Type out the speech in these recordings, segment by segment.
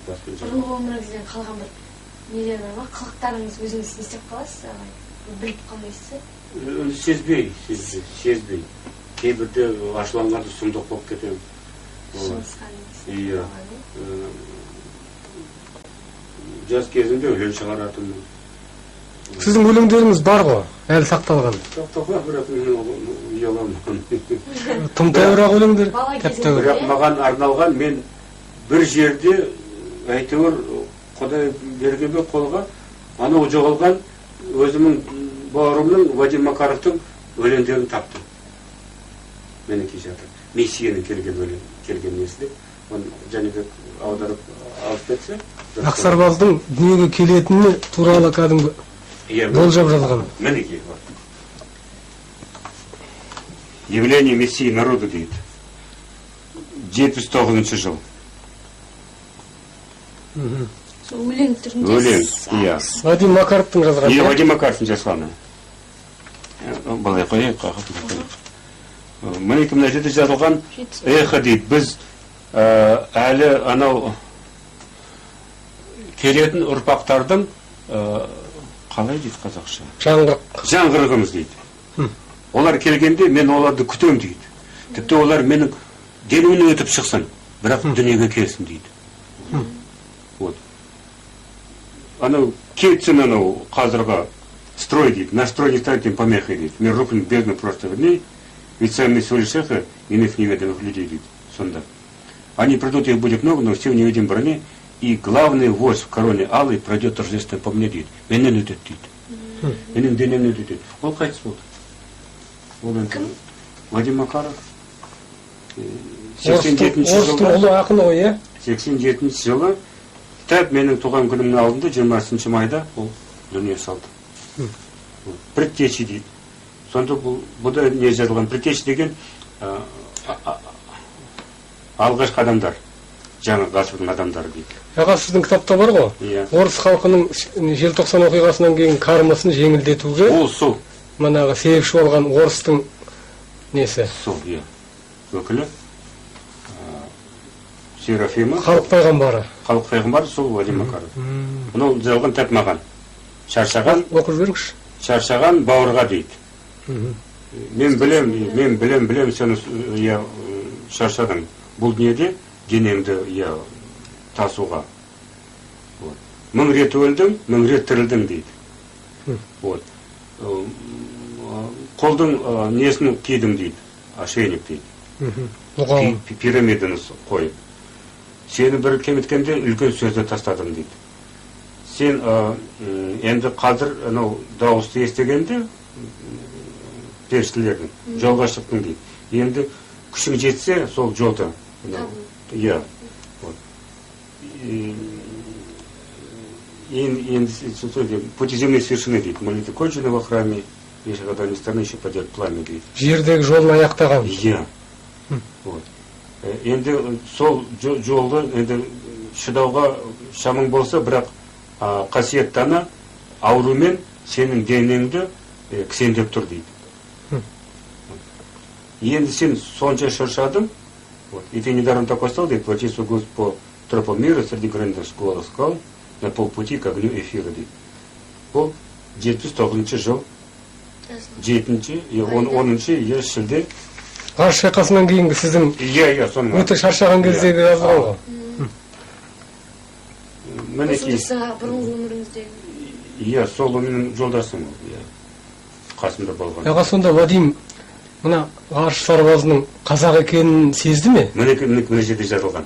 бұрынғы өміріңізден қалған бір нелер бар ма? Қылықтарыңыз өзіңіз не істеп қаласыз? Біліп қалмайсыз? Сезбей. Кейбірде ашыланғанда сұмдық болып кетемін. Иә. Жас кезімде өлең шығаратынмын. Сіздің өлеңдеріңіз бар ғой, әлі сақталған. Сақталған, бірақ мен ұяламын. Тым тәуірақ өлеңдер. Бірақ маған арналған, мен бір жерде әйтеуір Құдай берген бе қолға, анау жоғалған өзімнің бауырымның Вадим Макаровтың өлеңдерін таптым. Менікі жатыр. Мессияның келген несінде. Оны Жәнібек аударып алып кетсе. Ақсарбаздың дүниеге келетіні туралы кәдімгі болжап жазған. Мінекей бар. Явление Мессии народу дейді. 79 жыл. Өлең түрінде. Өлең, иә. Вадим Макаровтың жазған. Иә, Вадим Макаровтың жазғаны. Былай қойайық. Мінекей мына жерде жазылған эхо дейді. Біз әлі анау келетін ұрпақтардың қалай дейді қазақша? Жаңғырығымыз дейді. Олар келгенде мен оларды күтем дейді. Тіпті олар менің денуіне өтіп шықсын, бірақ дүниеге келсін дейді. Анау кетсін анау қазірға строй дейді. На строй не станет им помехой дейді. Мен рухну бездну просто верней, ведь сами всего лишь эхо иных неведомых людей дейді. Сонда. Они придут, их будет много, но все в невидимой броне, и главный вождь в короне алый пройдет торжественно по мне дейді. Менен өтеді дейді. Менің денемнен өтеді дейді. Ол қайтыс болды. Кім? Вадим Макаров. 87 жылы тәп менің туған күнімнің алдында 20 майда ол дүние салды. Предтечи дейді. Сонда бұда не жазылған? Предтечи деген алғашқы адамдар. Жаңа ғасырдың адамдары дейді. Аға, сіздің кітапта бар ғой? Орыс халқының желтоқсан оқиғасынан кейін қарымысын жеңілдетуге. Ол сол. Манағы себепші болған орыстың несі? Сол, иә. Өкілі. Серафима. Халық пайғамбары. Халық пайғамбары сол Вадим Макаров. Бұны жазылған тәп маған. Шаршаған. Оқып жіберіңізші. Шаршаған бауырға дейді. Мен білем, сені шаршадың. Бұл дүниеде денемді тасуға. 1000 рет өлдім, 1000 рет тірілдім дейді. Қолдың несін кидім дейді. Ошейник дейді. Пирамиданы қойып. Сені бір кеметкенде үлкен сөзді тастадым дейді. Сен енді қазір дауысты естігенде періштелердің жолға шықтың дейді. Енді күшің жетсе сол жолда. Иә. Пути земли совершены дейді. Молитвы кончены во храме, если когда не стороны еще подержит пламя дейді. Жердегі жолын аяқтаған. Иә. Енді сол жолды шыдауға шамың болса, бірақ қасиеттана аурумен сенің денеңді кісендеп тұр дейді. Енді сен сонша шаршадың, и ты недаром такой стал, дейді, плати свой голос по тропам мира среди гранитных школ скал на полпути к огню эфира дейді. Бұл 79 жыл, 10-10 шілде. Ғарыш шайқасынан кейінгі сіздің өте шаршаған кездегі жазылған ғой. Бұрынғы өміріңіздегі. Иә, сол менің жолдасым қасымда болған. Аға, сонда Вадим мына ғарыш сарбазының қазақ екенін сезді ме? Мына жерде жазылған.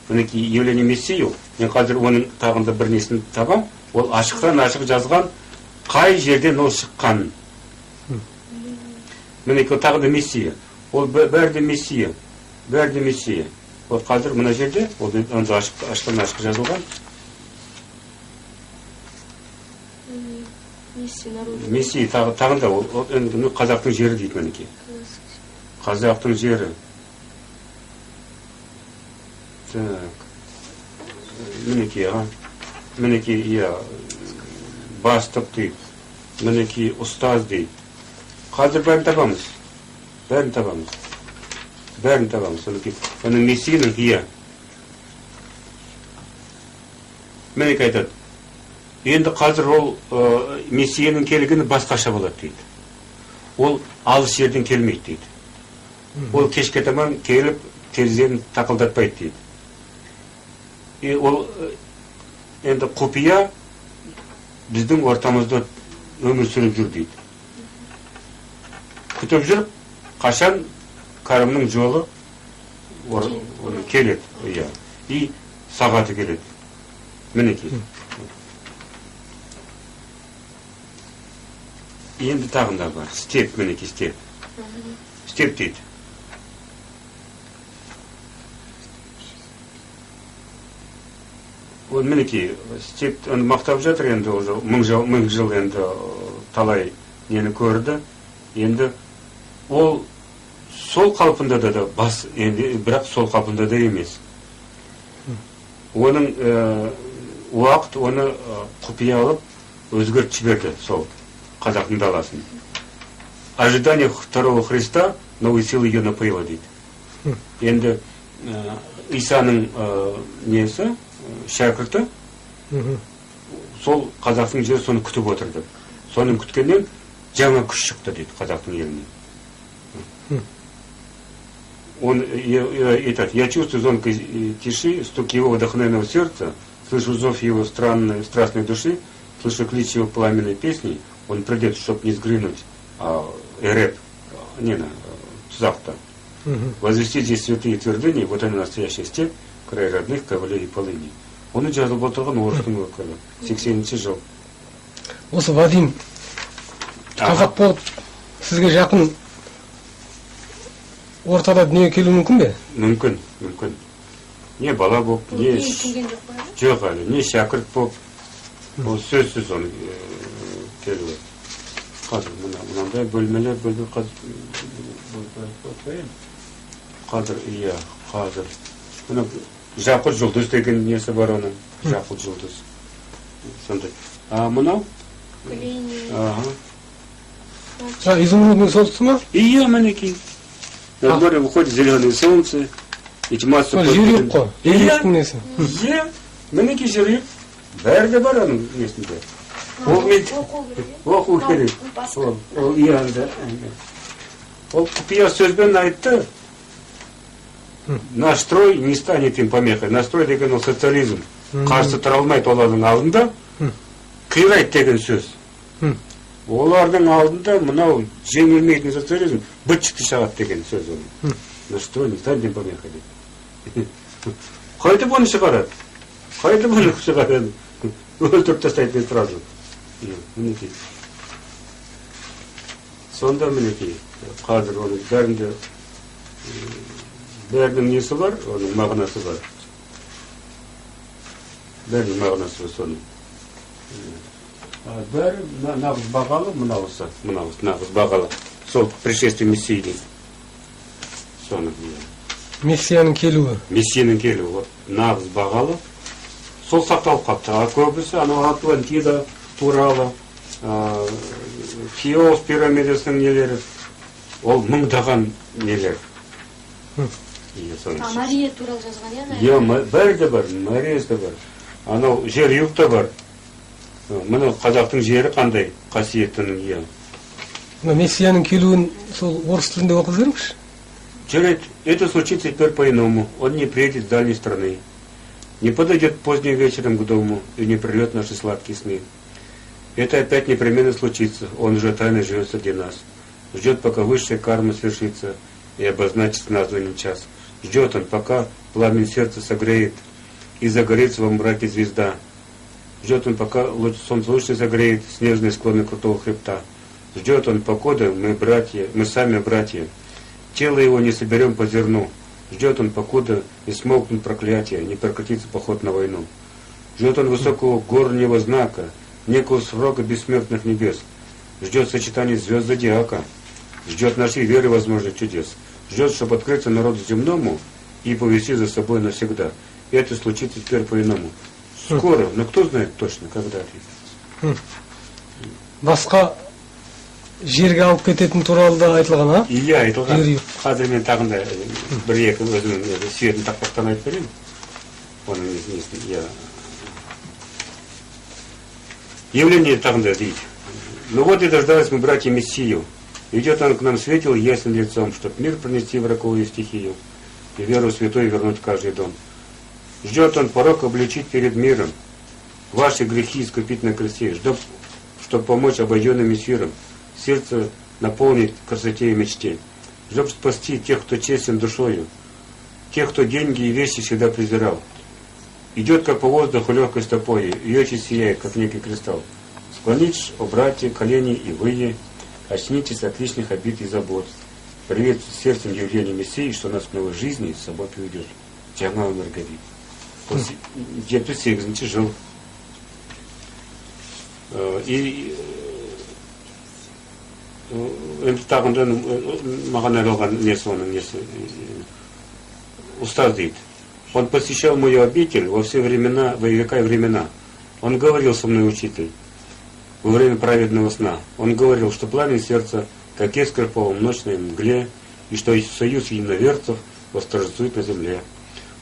Мінекей явление Мессии, мен қазір оның тағында бір несін табам, ол ашықтан ашық жазған қай жерден ол шыққанын. Мінекей тағында Мессия. Ол бәрде Мессия. Ол қазір мына жерде, ол ашықтан ашық жазылған. Мессия тағында, ол қазақтың жері дейді мінекей. Қазақтың жері. Мінекей, бастық дейді. Мінекей, ұстаз дейді. Қазір бәрін табамыз. Оның Мессияның, Менеке айтады. Енді қазір ол Мессияның келгені басқаша болады дейді. Ол алыс жерден келмейді дейді. Ол кешке таман келіп терезені тақылдатпайды дейді. Ол енді құпия біздің ортамызда өмір сүріп жүр дейді. Күтіп жүріп, қашан кәрімнің жолы келеді. И сағаты келеді. Мінекей. Енді тағында бар. Степ, мінекей, степ. Степ дейді. Ол мінекей, степ мақтап жатыр енді, уже мың жыл енді талай нені көрді. Енді ол сол қалпында да бас, енді бірақ сол қалпында да емес. Оның уақыт оны құпия алып өзгертіп жіберді сол қазақтың даласын. Ожидание второго Христа новой силы ее напоило дейді. Енді Исаның несі, шәкірті, сол қазақтың жері соны күтіп отырды. Соның күткеннен жаңа күш шықты дейді қазақтың еліне. Он я чувствую звонкой тиши, стук его вдохновенного сердца, слышу зов его страстной души, слышу клич его пламенной песни. Он придет, чтобы не сгрынуть Эреб, завтра. Возвести здесь святые твердыни, вот они настоящая степь, край родных ковалей и полыни. Он и жазып отырған орыстың өкілі, 80-ші жыл. Осы Вадим, қазақ болып, сізге жақын ортада дүние келу мүмкін бе? Мүмкін. Не бала болып, не жоқ әлі, не шәкірт болып, ол сөзсіз оны келуі. Қазір мынандай бөлмелер қазір Жақұт жұлдыз деген несі бар оның. Жақұт жұлдыз. Сондай. Мынау? Изумрудный солнце ма? Мінекей. На море выходит зеленое солнце. И тьма жүрек қой. Жүректің несі. Мінекей жүрек. Бәрі де бар оның несінде. Оқу керек. Ол құпия сөзбен айтты. Наш строй не станет им помехой. Настрой деген ол социализм. Қарсы тұра алмайды олардың алдында. Қирайды деген сөз. Олардың алдында мынау жеңілмейтін социализм быт-шыты шығады деген сөз оның. Настрой не станет им помехой дейді. Қайтып оны шығарады. Өлтіріп тастайды сразу. Мінекей. Сонда мінекей. Қазір оның бәрінің несі бар, оның мағынасы бар. Бәрінің мағынасы бар соның. Бәрі нағыз бағалы, мынауысы нағыз бағалы. Сол пришествие Мессияның. Соның. Мессияның келуі. Мессияның келуі. Нағыз бағалы. Сол сақталып қапты. Көбісі анау Атлантида туралы, Хеопс пирамидасының нелері, ол мыңдаған нелер. Мария туралы жазған, бәрі де бар, Мариясы да бар. Анау жер юг та бар. Мұны қазақтың жері қандай қасиеттінің. Мессияның келуін сол орыс тілінде оқып жүріңізші? Жарайды, это случится теперь по-иному. Он не приедет с дальней страны. Не подойдет поздним вечером к дому и не прильет наши сладкие сны. Это опять непременно случится. Он уже тайно живет среди нас. Ждет, пока высшая карма свершится и обозначится названный час. Ждет он, пока пламень сердца согреет и загорится во мраке звезда. Ждет он, пока солнце лучше согреет снежные склоны крутого хребта. Ждет он, покуда мы сами братья. Тело его не соберем по зерну. Ждет он, покуда не смолкнут проклятия, не прекратится поход на войну. Ждет он высокого горнего знака, некого срока бессмертных небес. Ждет сочетание звезд зодиака. Ждет нашей веры возможных чудес. Ждет, чтобы открыться народу земному и повести за собой навсегда. И это случится теперь по-иному. Скоро, но кто знает точно, когда это. Басқа жерге алып кететін туралы да айтылған, а? Иә, айтылған. Қазір мен тағында бір-екі өзінің сүйетін тақпақтан айтып берейін. Оның несін, иә. Явление там дадить. Ну вот и дождались мы, братья, Мессию. Идет он к нам светил ясным лицом, чтоб мир пронести в роковую стихию и веру святой вернуть в каждый дом. Ждет он порок обличить перед миром, ваши грехи искупить на кресте, чтоб помочь обойденным эфирам, сердце наполнить красоте и мечте, чтоб спасти тех, кто честен душою, тех, кто деньги и вещи всегда презирал. Идет, как по воздуху, легкой стопой, и очи сияет, как некий кристалл. Склонитесь, о братья, колени и вы, очнитесь от лишних обид и забот. Привет сердцем явления Мессии, что нас к новой жизни с собой приведет. Тягнал Маргари. Дед Песик, значит, жил. И так он Маганароган устаз дит. Он посещал мою обитель во все времена, во века и времена. Он говорил со мной, учитель, во время праведного сна. Он говорил, что пламя сердца, как искра в полуночной мгле, и что союз единоверцев восторжествует на земле.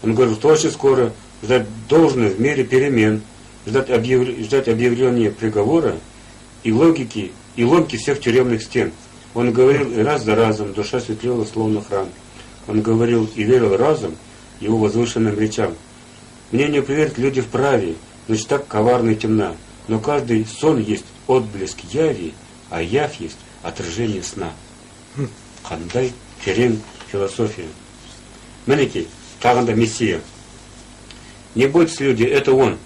Он говорил, что очень скоро ждать должно в мире перемен, ждать объявления приговора и логики всех тюремных стен. Он говорил, и раз за разом душа светлела, словно храм. Он говорил и верил разом его возвышенным речам. Мне не поверят люди вправе, ночь так коварна и темна, но каждый сон есть отблеск яви, а явь есть отражение сна. Қандай терең философия. Мінекей, тағында Мессия. Не бойтесь, люди, это Он,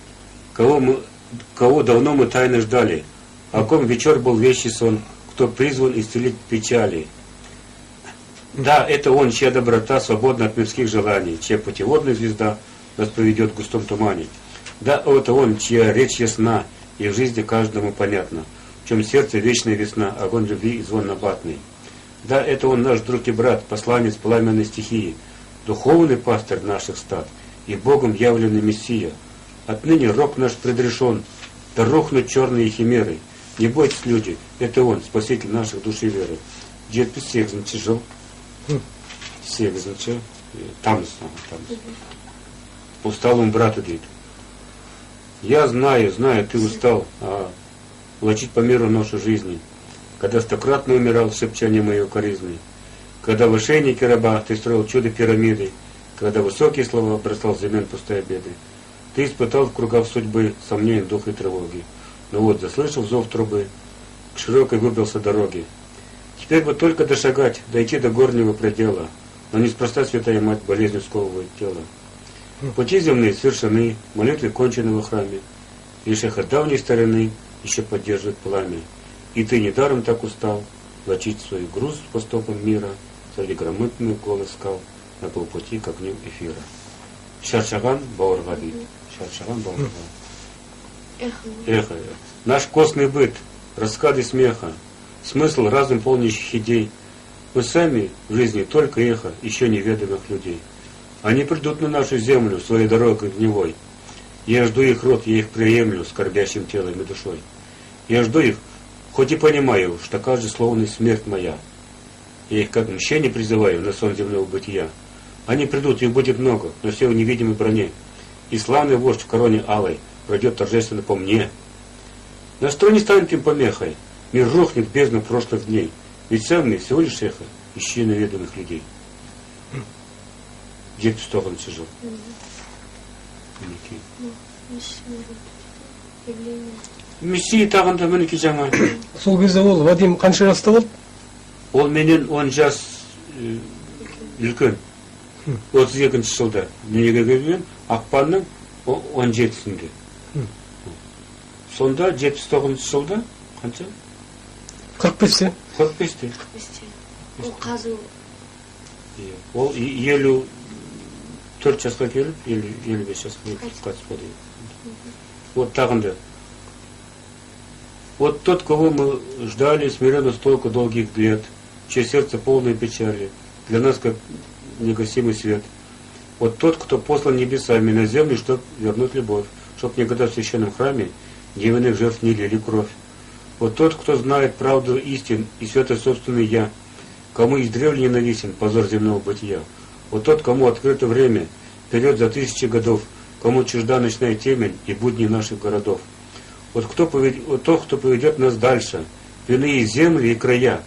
кого давно мы тайно ждали, о ком вечер был вещий сон, кто призван исцелить печали. Да, это Он, чья доброта свободна от мирских желаний, чья путеводная звезда нас проведет в густом тумане. Да, это Он, чья речь ясна, и в жизни каждому понятно, в чем сердце вечная весна, огонь любви и звон набатный. Да, это Он, наш друг и брат, посланец пламенной стихии, духовный пастырь наших стад и Богом явленный Мессия. Отныне рок наш предрешен, да рухнут черные химеры. Не бойтесь, люди, это Он, спаситель наших душ и веры. Дед всех жил. Всех там. Устал он брату дед. Я знаю, ты устал, влачить по миру нашу жизни. Когда стократно умирал, шепча не мою коризны. Когда в ошейнике раба ты строил чудо пирамиды. Когда высокие слова бросал земен пустые обеды. Ты испытал в кругах судьбы сомнений, дух и тревоги. Но вот, заслышав зов трубы, к широкой выбрался дороги. Теперь бы только дошагать, дойти до горнего предела, но неспроста Святая Мать болезнью сковывает тело. Пути земные совершены, молитвы кончены во храме, лишь эхо давней старины еще поддерживает пламя. И ты недаром так устал влачить свой груз по стопам мира, среди громытных голос скал, на полпути к огню эфира. Шаршаган Баургади. Шаршаган Баургади. Эхо. Наш костный быт, раскады смеха, смысл разум полнящих идей. Мы сами в жизни только эхо еще неведомых людей. Они придут на нашу землю своей дорогой гневой. Я жду их род, я их приемлю скорбящим телом и душой. Я жду их, хоть и понимаю, что каждый словно смерть моя. Я их как мщение призываю на сон земного бытия. Они придут, их будет много, но все в невидимой броне. И славный вождь в короне алой пройдет торжественно по мне. Ничто не станет им помехой. Мир рухнет в бездну прошлых дней. Ведь сам всего лишь эхо, ищи неведомых людей. Дед в сторону сижу. Мессия тағында мінеки жаңа. Сол кезде ол Вадим қанша жаста болды? Ол менен 10 жас үлкен. 32 жылда дүниеге келген, ақпанның 17-сінде. Сонда 79 жылда қанша? 45-те. 45-те. Ол қазу. Ол 54 жасқа келіп, 55 жасқа келіп қайтыс болды. Вот тағында. Вот тот, кого мы ждали смиренно столько долгих лет, чье сердце полное печали, для нас как негасимый свет. Вот тот, кто послан небесами на землю, чтобы вернуть любовь, чтоб никогда в священном храме невинных жертв не лили кровь. Вот тот, кто знает правду истин и свято собственный я, кому издревле ненавистен позор земного бытия. Вот тот, кому открыто время, вперед за 1000 годов, кому чужда ночная темень и будни наших городов. Вот тот, кто поведет нас дальше, в иные земли и края,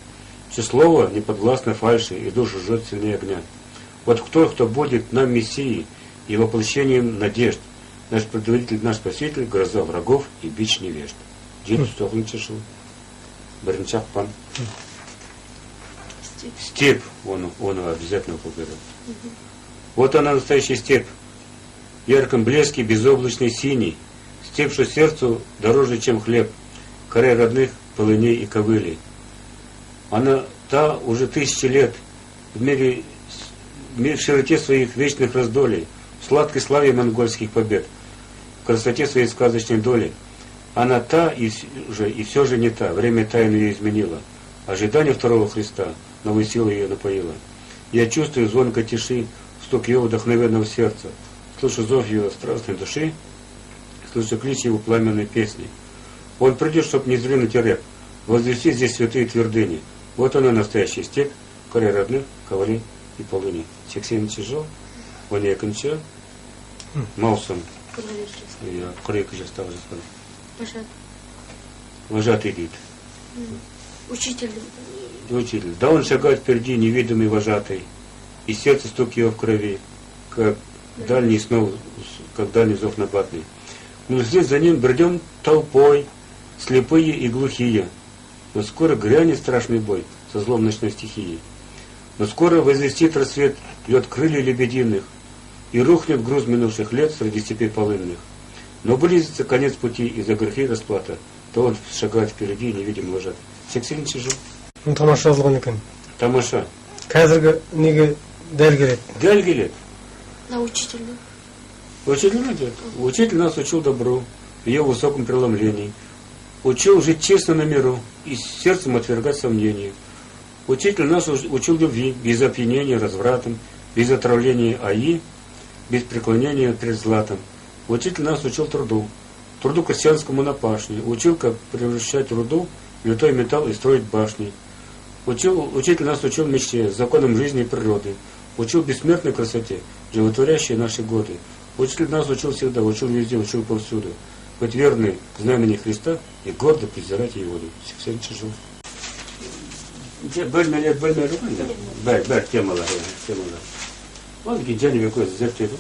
чье слово не подвластно фальши, и душу жжет сильнее огня. Вот кто будет нам Мессией и воплощением надежд, наш предводитель, наш Спаситель, гроза врагов и бич невежд. 79 жыл. Бірінші ақпан. Степь, он обязательно победил. Вот она, настоящая степь. В ярком блеске, безоблачный синий. Степь, что сердцу дороже, чем хлеб. Край родных полыней и ковылей. Она та уже тысячи лет в мире в широте своих вечных раздолей, в сладкой славе монгольских побед, в красоте своей сказочной доли. Она та и все же не та. Время тайну ее изменило. Ожидание второго Христа новой силой ее напоило. Я чувствую звонко тиши, стук ее вдохновенного сердца. Слышу зов его страстной души, слышу клич его пламенной песни. Он придет, чтоб не зринуть реп, возвести здесь святые твердыни. Вот она, настоящая степь, край родных, ковалей и полыни. 80 жыл, он екінші, маусым. Я крайка же стал же. Вожатый вид. Учитель. Учитель. Да он шагает впереди, невидимый вожатый, и сердце стук его в крови, как дальний снова, как дальний зов набатный. Мы вслед за ним бредем толпой, слепые и глухие. Но скоро грянет страшный бой со злом ночной стихии. Но скоро возвестит рассвет, лед крылья лебединых, и рухнет груз минувших лет среди степей полынных. Но близится конец пути, и за грехи расплата, то он шагает впереди, невидим вожат. 80 жыл. Тамаша жазылған екен. Тамаша. Қазіргі неге дәл келеді? Дәл келеді. На учителя. Учитель идет. Учитель нас учил добру, в ее высоком преломлении. Учил жить честно на миру и сердцем отвергать сомнения. Учитель нас учил любви, без опьянения развратом, без отравления аи, без преклонения пред златом. Учитель нас учил труду крестьянскому на пашне. Учил, как превращать руду в литой металл и строить башни. Учитель нас учил мечте, законам жизни и природы. Учил бессмертной красоте, животворящей наши годы. Учитель нас учил всегда, учил везде, учил повсюду. Быть верны знамени Христа и гордо презирать его воду. 80 жил. Бөлмелер бәр темалар. Ол және көз зерттеді.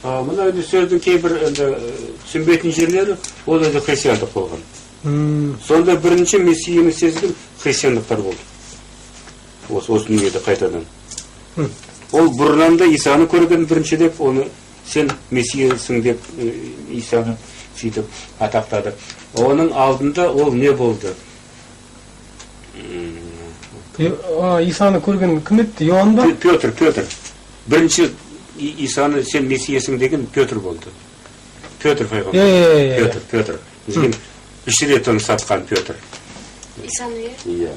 Мына сөздің кейбір түсінбейтін жерлері ол өзі христиандық болған. Сонда бірінші мессияны сезген христиандықтар болды. Осы дүниеде қайтадан. Ол бұрыннан да Исаны көрген бірінші деп, оны сен мессиясың деп Исаны сөйтіп атақтады. Оның алдында ол не болды? Исаны көрген кім еді? Иоанн ба? Петр. Бірінші Исаны сен мессиясың деген Петр болды. Петр пайғамбар. Петр. Деген 3 рет оны сатқан Петр. Исаны иә.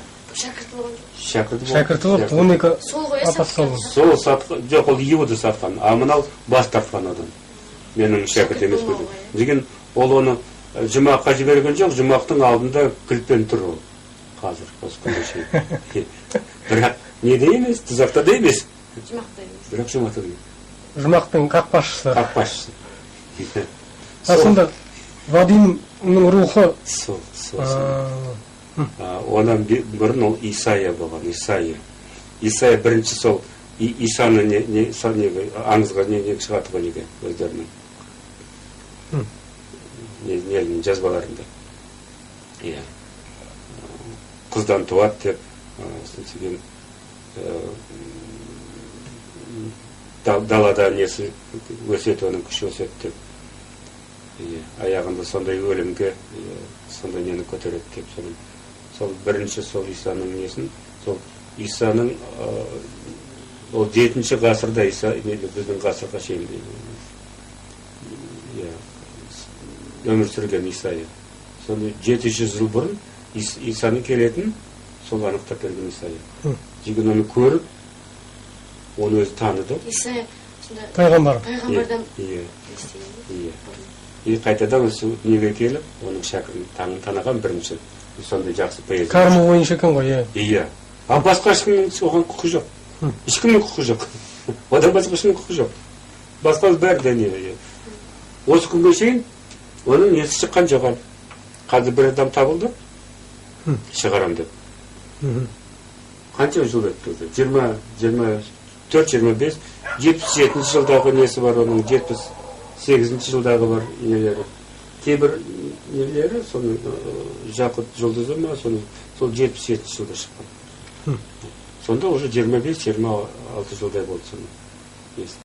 Шәкірті болды. 12 апостол. Сол сатқан, жоқ, ол Иуда сатқан, а мынау бас тартқан адам. Менің шәкірт емес қой. Деген ол оны жұмаққа жіберген жоқ, жұмақтың алдында кілтпен тұр ол. Қазір осы күнге шейін. Бірақ неде емес, тұзақта да емес. Бірақ жұмақта да емес. Жұмақтың қақпашысы. Қақпашысы. Сонда Вадимнің рухы. Сол. Онан бұрын ол Исайя болған, Исайя бірінші сол Исаны аңызға неге шығатыға неге өздерінің нелінің жазбаларында. Қыздан туады деп, далада несі өсет, оның күші өсет деп, аяғында сондай өлімге, сондай нені көтереді деп, сол бірінші сол Исаның несін, сол Исаның ол 7-ші ғасырда біздің ғасырға шейін өмір сүрген Исайя. Сол 700 жыл бұрын Исаның келетін сол анықтап берген Исайя. Деген оны көріп, оны өзі таныды. Исайя пайғамбар. Пайғамбардан. И қайтадан осы неге келіп, оның шәкірін таныған бірінші. Сондай жақсы поэзия. Кармы ойынша екен ғой, иә. А басқа ешкімнің оған құқы жоқ. Ешкімнің құқы жоқ. Одан басқа ешкімнің құқы жоқ. Басқа бәрі де не. Осы күнге шейін Оның несі шыққан жоқ әлі. Қазір бір адам табылды, шығарам деп. Қанша жыл өтті? 24-25, 77 жылдағы несі бар, оның 78 жылдағы бар нелері. Кейбір нелері, соның Жақұт жұлдызы ма, сол 77 жылда шыққан. Сонда уже 25-26 жылдай болды соның.